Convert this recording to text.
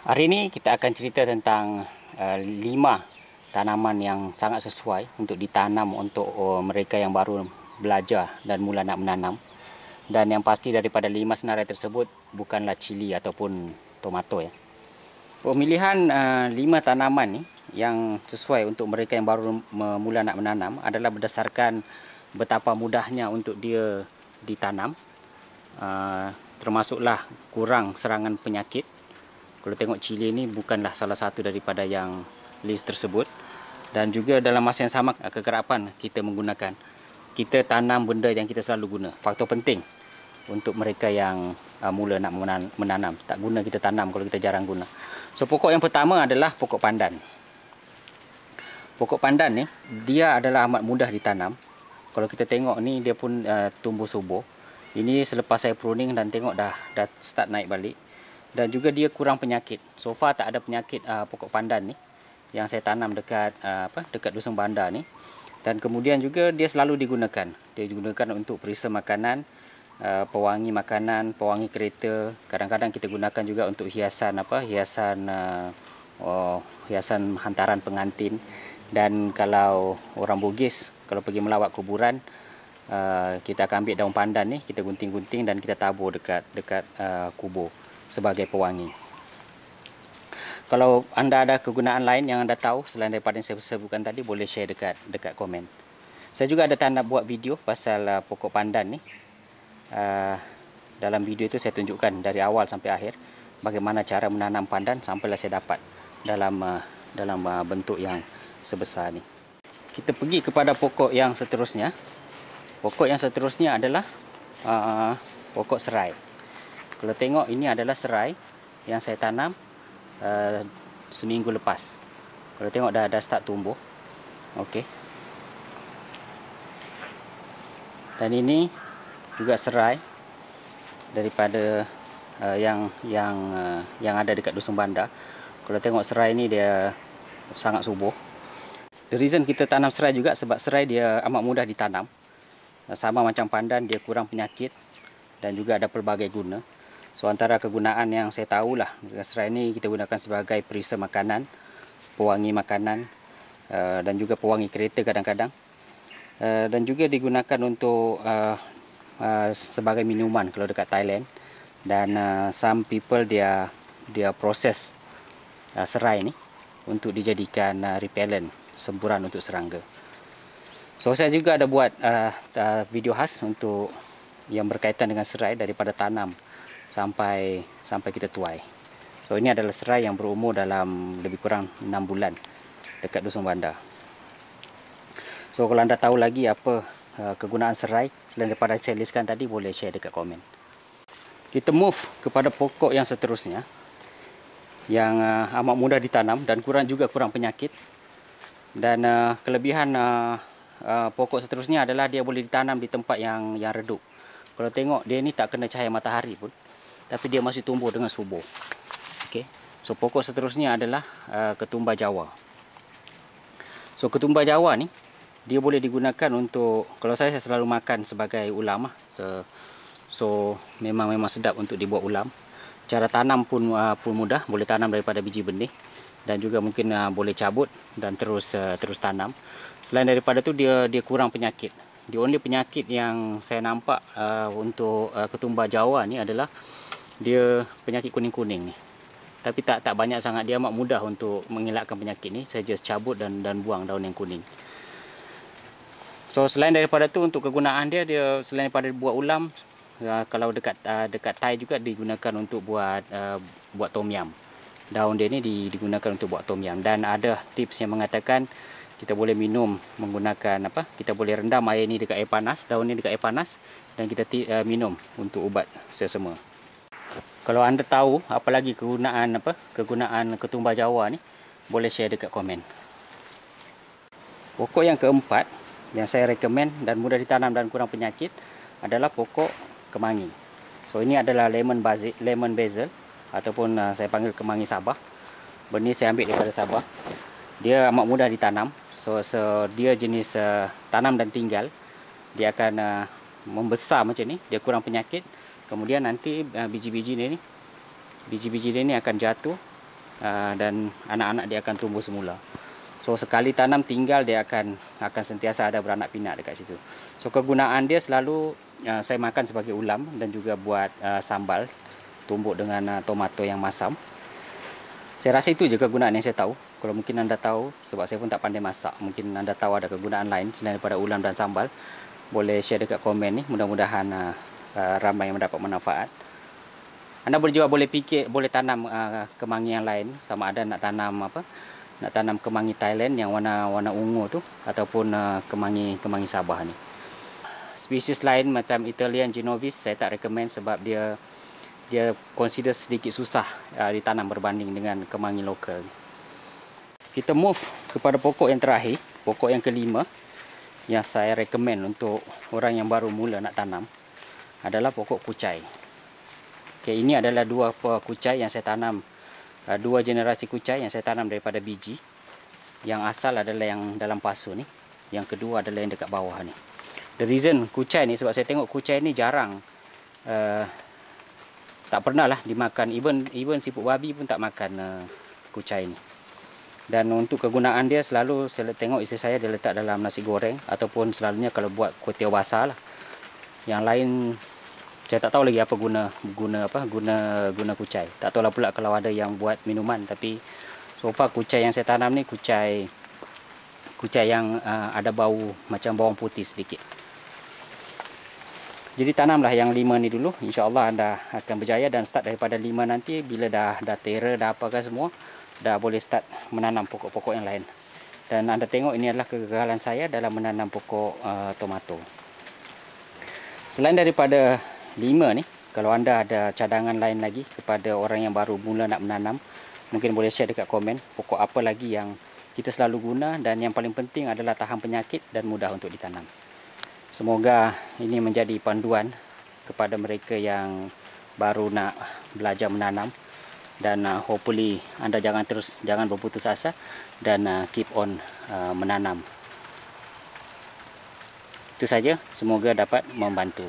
Hari ini kita akan cerita tentang 5 tanaman yang sangat sesuai untuk ditanam untuk mereka yang baru belajar dan mula nak menanam. Dan yang pasti daripada 5 senarai tersebut bukanlah cili ataupun tomato ya. Pemilihan 5 tanaman ni yang sesuai untuk mereka yang baru mula nak menanam adalah berdasarkan betapa mudahnya untuk dia ditanam. Termasuklah kurang serangan penyakit. Kalau tengok cili ni bukanlah salah satu daripada yang list tersebut. Dan juga dalam masa yang sama kekerapan kita menggunakan. Kita tanam benda yang kita selalu guna. Faktor penting untuk mereka yang mula nak menanam. Tak guna kita tanam kalau kita jarang guna. So pokok yang pertama adalah pokok pandan. Pokok pandan ni dia adalah amat mudah ditanam. Kalau kita tengok ni dia pun tumbuh subur. Ini selepas saya pruning dan tengok dah start naik balik. Dan juga dia kurang penyakit. So far tak ada penyakit pokok pandan ni yang saya tanam dekat dekat Dusun Bandar ni. Dan kemudian juga dia selalu digunakan. Dia digunakan untuk perisa makanan, pewangi makanan, pewangi kereta. Kadang-kadang kita gunakan juga untuk hiasan hiasan hantaran pengantin. Dan kalau orang Bugis kalau pergi melawat kuburan, kita akan ambil daun pandan ni, kita gunting-gunting dan kita tabur dekat kubur sebagai pewangi. Kalau anda ada kegunaan lain yang anda tahu selain daripada yang saya sebutkan tadi, boleh share dekat komen. Saya juga ada tanda buat video pasal pokok pandan ni. Dalam video itu saya tunjukkan dari awal sampai akhir bagaimana cara menanam pandan sampailah saya dapat dalam bentuk yang sebesar ni. Kita pergi kepada pokok yang seterusnya. Pokok yang seterusnya adalah pokok serai. Kalau tengok ini adalah serai yang saya tanam seminggu lepas. Kalau tengok dah start tumbuh. Okey. Dan ini juga serai daripada yang ada dekat Dusun Bandar. Kalau tengok serai ni dia sangat subur. The reason kita tanam serai juga sebab serai dia amat mudah ditanam. Sama macam pandan, dia kurang penyakit dan juga ada pelbagai guna. So antara kegunaan yang saya tahulah, serai ni kita gunakan sebagai perisa makanan, pewangi makanan dan juga pewangi kereta kadang-kadang. Dan juga digunakan untuk sebagai minuman kalau dekat Thailand. Dan some people dia proses serai ni untuk dijadikan repellent, semburan untuk serangga. So saya juga ada buat video khas untuk yang berkaitan dengan serai daripada tanam sampai kita tuai. So ini adalah serai yang berumur dalam lebih kurang 6 bulan dekat Dusun Bandar. So kalau anda tahu lagi apa kegunaan serai selain daripada saya listkan tadi, boleh share dekat komen. Kita move kepada pokok yang seterusnya yang amat mudah ditanam dan kurang penyakit. Dan kelebihan pokok seterusnya adalah dia boleh ditanam di tempat yang redup. Kalau tengok dia ni tak kena cahaya matahari pun, tapi dia masih tumbuh dengan subur. Okey. So pokok seterusnya adalah ketumbar Jawa. So ketumbar Jawa ni dia boleh digunakan untuk, kalau saya selalu makan sebagai ulam. So memang sedap untuk dibuat ulam. Cara tanam pun mudah, boleh tanam daripada biji benih dan juga mungkin boleh cabut dan terus tanam. Selain daripada tu dia kurang penyakit. The only penyakit yang saya nampak untuk ketumbar Jawa ni adalah dia penyakit kuning-kuning ni. Tapi tak banyak sangat, dia amat mudah untuk mengelakkan penyakit ni. Saya just cabut dan buang daun yang kuning. So selain daripada tu, untuk kegunaan dia selain daripada buat ulam, kalau dekat Thai juga digunakan untuk buat tom yum. Daun dia ni digunakan untuk buat tom yum. Dan ada tips yang mengatakan kita boleh minum menggunakan kita boleh rendam air ni dekat air panas, daun ni dekat air panas, dan kita minum untuk ubat sesama. Kalau anda tahu apa lagi kegunaan ketumbar Jawa ni, boleh share dekat komen. Pokok yang keempat yang saya recommend dan mudah ditanam dan kurang penyakit adalah pokok kemangi. So ini adalah lemon basil ataupun saya panggil kemangi Sabah. Benih saya ambil daripada Sabah. Dia amat mudah ditanam. So dia jenis tanam dan tinggal. Dia akan membesar macam ni, dia kurang penyakit. Kemudian nanti biji-biji dia ni akan jatuh dan anak-anak dia akan tumbuh semula. So sekali tanam tinggal dia akan sentiasa ada beranak pinak dekat situ. So kegunaan dia selalu saya makan sebagai ulam dan juga buat sambal tumbuk dengan tomato yang masam. Saya rasa itu je kegunaan yang saya tahu. Kalau mungkin anda tahu, sebab saya pun tak pandai masak, mungkin anda tahu ada kegunaan lain selain daripada ulam dan sambal, boleh share dekat komen ni. Mudah-mudahan ramai yang mendapat manfaat. Anda boleh juga boleh tanam kemangi yang lain, sama ada nak tanam kemangi Thailand yang warna ungu tu, ataupun kemangi Sabah ni. Spesies lain macam Italian Genovese saya tak recommend sebab dia consider sedikit susah ditanam berbanding dengan kemangi lokal. Kita move kepada pokok yang terakhir, pokok yang kelima yang saya recommend untuk orang yang baru mula nak tanam adalah pokok kucai. Okay, ini adalah dua kucai yang saya tanam, dua generasi kucai yang saya tanam daripada biji. Yang asal adalah yang dalam pasu ni, yang kedua adalah yang dekat bawah ni. The reason kucai ni sebab saya tengok kucai ni jarang, tak pernah lah dimakan, even siput babi pun tak makan kucai ni. Dan untuk kegunaan dia selalu saya tengok isteri saya dia letak dalam nasi goreng ataupun selalunya kalau buat kuih tiaw basah lah. Yang lain saya tak tahu lagi apa guna kucai. Tak tahu lah pula kalau ada yang buat minuman, tapi so far kucai yang saya tanam ni kucai yang ada bau macam bawang putih sedikit. Jadi tanamlah yang 5 ni dulu, insya-Allah anda akan berjaya, dan start daripada 5 nanti bila dah tera dah apakan semua, dah boleh start menanam pokok-pokok yang lain. Dan anda tengok ini adalah kegagalan saya dalam menanam pokok tomato. Selain daripada 5 ni, kalau anda ada cadangan lain lagi kepada orang yang baru mula nak menanam, mungkin boleh share dekat komen pokok apa lagi yang kita selalu guna dan yang paling penting adalah tahan penyakit dan mudah untuk ditanam. Semoga ini menjadi panduan kepada mereka yang baru nak belajar menanam, dan hopefully anda jangan berputus asa dan keep on menanam. Itu saja, semoga dapat membantu.